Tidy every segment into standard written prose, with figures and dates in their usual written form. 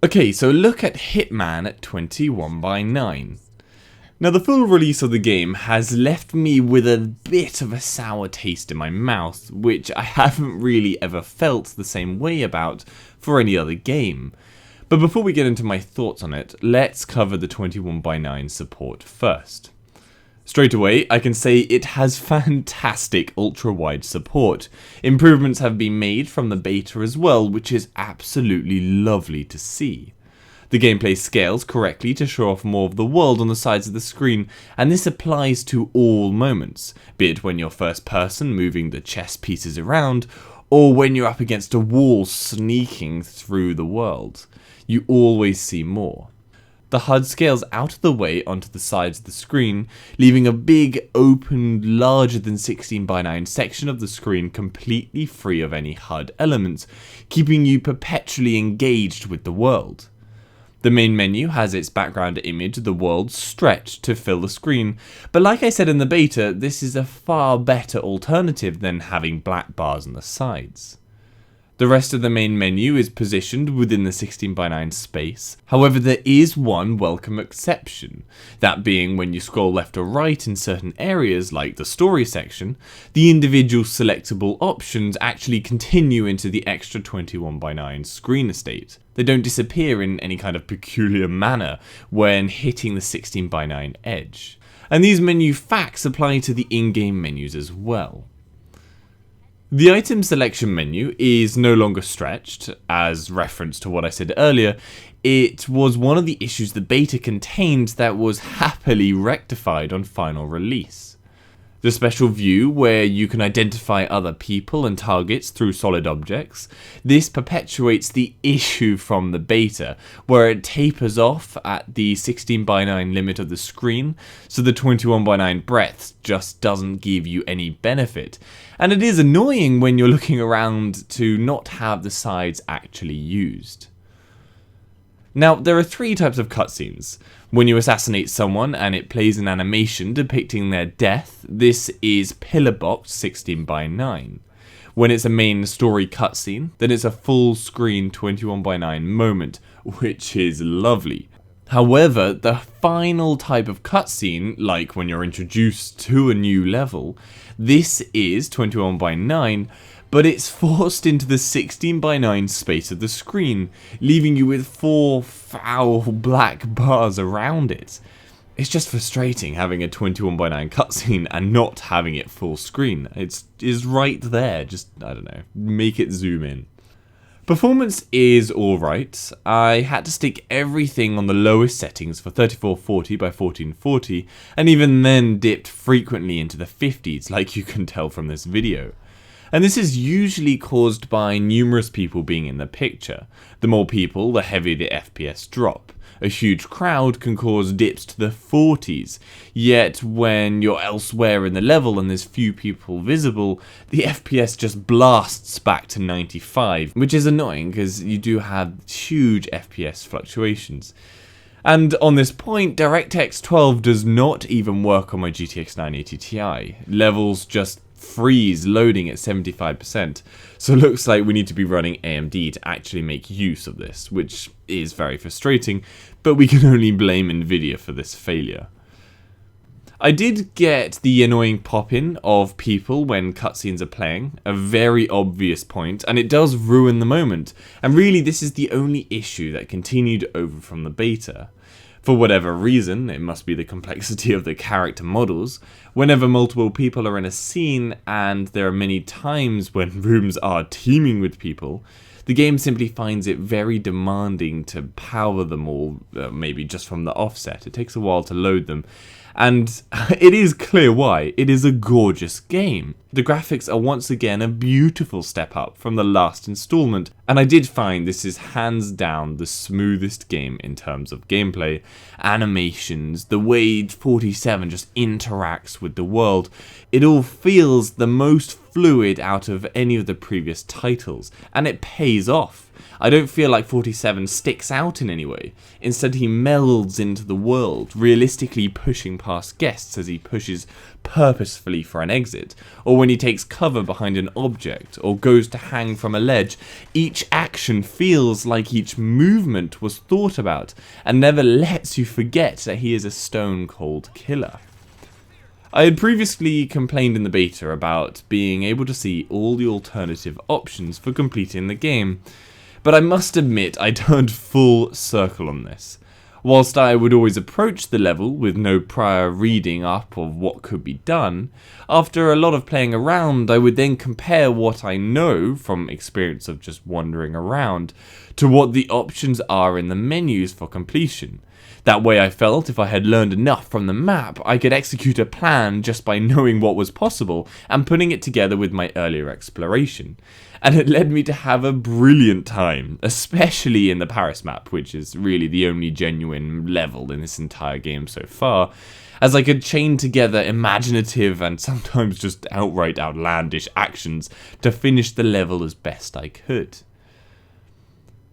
Okay, so look at Hitman at 21:9. Now the full release of the game has left me with a bit of a sour taste in my mouth, which I haven't really ever felt the same way about for any other game. But before we get into my thoughts on it, let's cover the 21:9 support first. Straight away, I can say it has fantastic ultra-wide support. Improvements have been made from the beta as well, which is absolutely lovely to see. The gameplay scales correctly to show off more of the world on the sides of the screen, and this applies to all moments, be it when you're first person moving the chess pieces around, or when you're up against a wall sneaking through the world. You always see more. The HUD scales out of the way onto the sides of the screen, leaving a big, open, larger than 16:9 section of the screen completely free of any HUD elements, keeping you perpetually engaged with the world. The main menu has its background image of the world stretched to fill the screen, but like I said in the beta, this is a far better alternative than having black bars on the sides. The rest of the main menu is positioned within the 16:9 space, however there is one welcome exception, that being when you scroll left or right in certain areas like the story section, the individual selectable options actually continue into the extra 21:9 screen estate. They don't disappear in any kind of peculiar manner when hitting the 16:9 edge. And these menu facts apply to the in-game menus as well. The item selection menu is no longer stretched, as reference to what I said earlier. It was one of the issues the beta contained that was happily rectified on final release. The special view where you can identify other people and targets through solid objects, this perpetuates the issue from the beta, where it tapers off at the 16:9 limit of the screen, so the 21:9 breadth just doesn't give you any benefit. And it is annoying when you're looking around to not have the sides actually used. Now, there are three types of cutscenes. When you assassinate someone and it plays an animation depicting their death, this is pillar-boxed 16:9. When it's a main story cutscene, then it's a full screen 21:9 moment, which is lovely. However, the final type of cutscene, like when you're introduced to a new level, this is 21:9, but it's forced into the 16:9 space of the screen, leaving you with 4 foul black bars around it. It's just frustrating having a 21:9 cutscene and not having it full screen. It's right there, just, I don't know, make it zoom in. Performance is alright. I had to stick everything on the lowest settings for 3440 by 1440, and even then dipped frequently into the 50s, like you can tell from this video. And this is usually caused by numerous people being in the picture. The more people, the heavier the FPS drop. A huge crowd can cause dips to the 40s, yet when you're elsewhere in the level and there's few people visible, the FPS just blasts back to 95, which is annoying because you do have huge FPS fluctuations. And on this point, DirectX 12 does not even work on my GTX 980 Ti. Levels just freeze loading at 75%, so it looks like we need to be running AMD to actually make use of this, which is very frustrating, but we can only blame Nvidia for this failure. I did get the annoying pop-in of people when cutscenes are playing, a very obvious point, and it does ruin the moment, and really this is the only issue that continued over from the beta. For whatever reason, it must be the complexity of the character models, whenever multiple people are in a scene, and there are many times when rooms are teeming with people, the game simply finds it very demanding to power them all, maybe just from the offset. It takes a while to load them, and it is clear why. It is a gorgeous game. The graphics are once again a beautiful step up from the last installment, and I did find this is hands down the smoothest game in terms of gameplay, animations, the way 47 just interacts with the world. It all feels the most fluid out of any of the previous titles, and it pays off. I don't feel like 47 sticks out in any way. Instead, he melds into the world, realistically pushing past guests as he pushes purposefully for an exit, or when he takes cover behind an object, or goes to hang from a ledge. Each action feels like each movement was thought about, and never lets you forget that he is a stone-cold killer. I had previously complained in the beta about being able to see all the alternative options for completing the game, but I must admit I turned full circle on this. Whilst I would always approach the level with no prior reading up of what could be done, after a lot of playing around I would then compare what I know from experience of just wandering around to what the options are in the menus for completion. That way I felt if I had learned enough from the map, I could execute a plan just by knowing what was possible and putting it together with my earlier exploration. And it led me to have a brilliant time, especially in the Paris map, which is really the only genuine level in this entire game so far, as I could chain together imaginative and sometimes just outright outlandish actions to finish the level as best I could.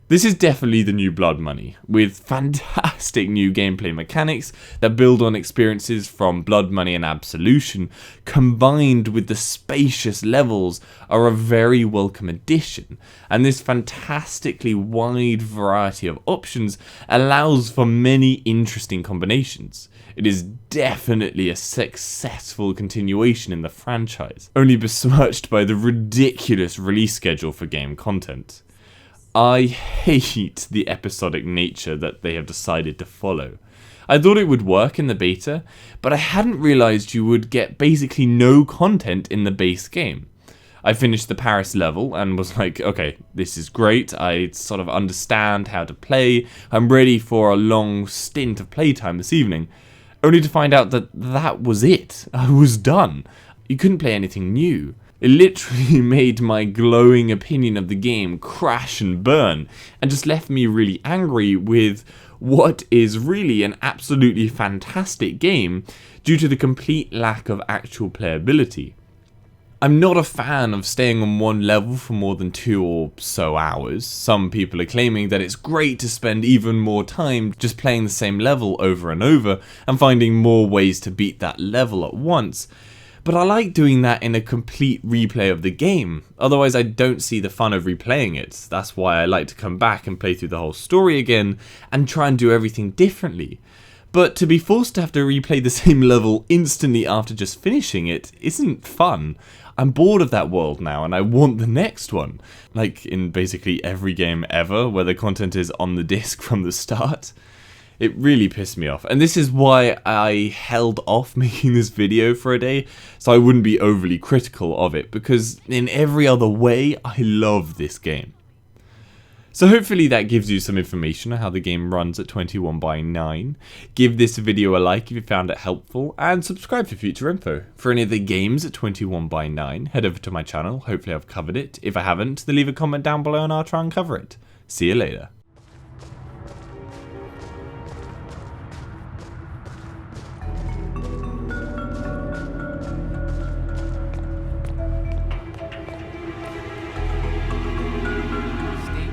This is definitely the new Blood Money, with fantastic new gameplay mechanics that build on experiences from Blood Money and Absolution, combined with the spacious levels, are a very welcome addition, and this fantastically wide variety of options allows for many interesting combinations. It is definitely a successful continuation in the franchise, only besmirched by the ridiculous release schedule for game content. I hate the episodic nature that they have decided to follow. I thought it would work in the beta, but I hadn't realised you would get basically no content in the base game. I finished the Paris level and was like, okay, this is great, I sort of understand how to play, I'm ready for a long stint of playtime this evening, only to find out that that was it. I was done. You couldn't play anything new. It literally made my glowing opinion of the game crash and burn, and just left me really angry with what is really an absolutely fantastic game due to the complete lack of actual playability. I'm not a fan of staying on one level for more than 2 or so hours. Some people are claiming that it's great to spend even more time just playing the same level over and over and finding more ways to beat that level at once. But I like doing that in a complete replay of the game, otherwise I don't see the fun of replaying it. That's why I like to come back and play through the whole story again and try and do everything differently. But to be forced to have to replay the same level instantly after just finishing it isn't fun. I'm bored of that world now and I want the next one. Like in basically every game ever where the content is on the disc from the start. It really pissed me off, and this is why I held off making this video for a day, so I wouldn't be overly critical of it, because in every other way, I love this game. So hopefully that gives you some information on how the game runs at 21:9. Give this video a like if you found it helpful, and subscribe for future info. For any of the games at 21:9, head over to my channel, hopefully I've covered it. If I haven't, then leave a comment down below and I'll try and cover it. See you later.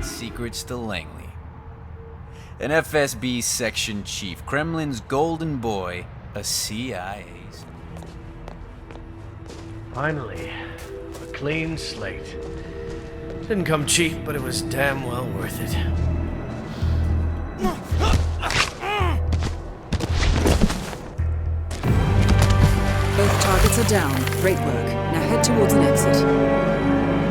Secrets to Langley. An FSB section chief, Kremlin's golden boy, a CIA's. Finally, a clean slate. Didn't come cheap, but it was damn well worth it. Both targets are down. Great work. Now head towards an exit.